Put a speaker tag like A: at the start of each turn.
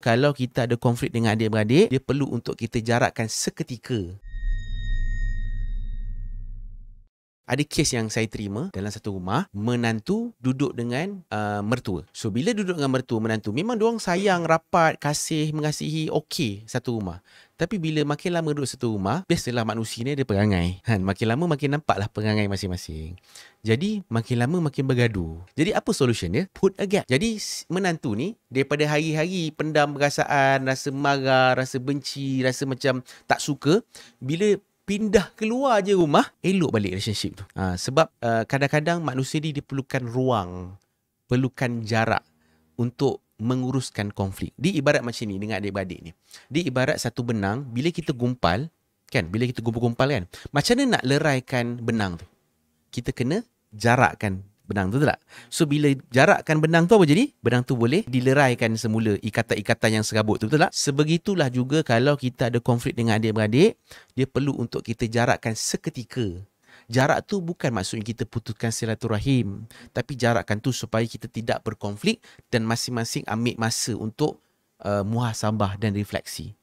A: kalau kita ada konflik dengan adik-beradik, dia perlu untuk kita jarakkan seketika. Ada kes yang saya terima dalam satu rumah, menantu duduk dengan mertua. So, bila duduk dengan mertua, menantu, memang diorang sayang, rapat, kasih, mengasihi, okey satu rumah. Tapi bila makin lama duduk satu rumah, biasalah manusia ni ada perangai. Makin lama makin nampaklah perangai masing-masing. Jadi, makin lama makin bergaduh. Jadi, apa solution dia? Put a gap. Jadi, menantu ni, daripada hari-hari pendam perasaan, rasa marah, rasa benci, rasa macam tak suka, bila pindah keluar je rumah, elok balik relationship tu. Sebab kadang-kadang manusia ni dia perlukan ruang, perlukan jarak untuk menguruskan konflik. Dia ibarat macam ni dengan adik-beradik ni. Dia ibarat satu benang, bila kita gumpal, kan? Bila kita gumpal kan? Macam mana nak leraikan benang tu? Kita kena jarakkan benang tu, tak? So, bila jarakkan benang tu apa jadi? Benang tu boleh dileraikan semula ikatan-ikatan yang serabut tu, betul tak? Sebegitulah juga kalau kita ada konflik dengan adik-beradik, dia perlu untuk kita jarakkan seketika. Jarak tu bukan maksudnya kita putuskan silaturahim, tapi jarakkan tu supaya kita tidak berkonflik dan masing-masing ambil masa untuk muhasabah dan refleksi.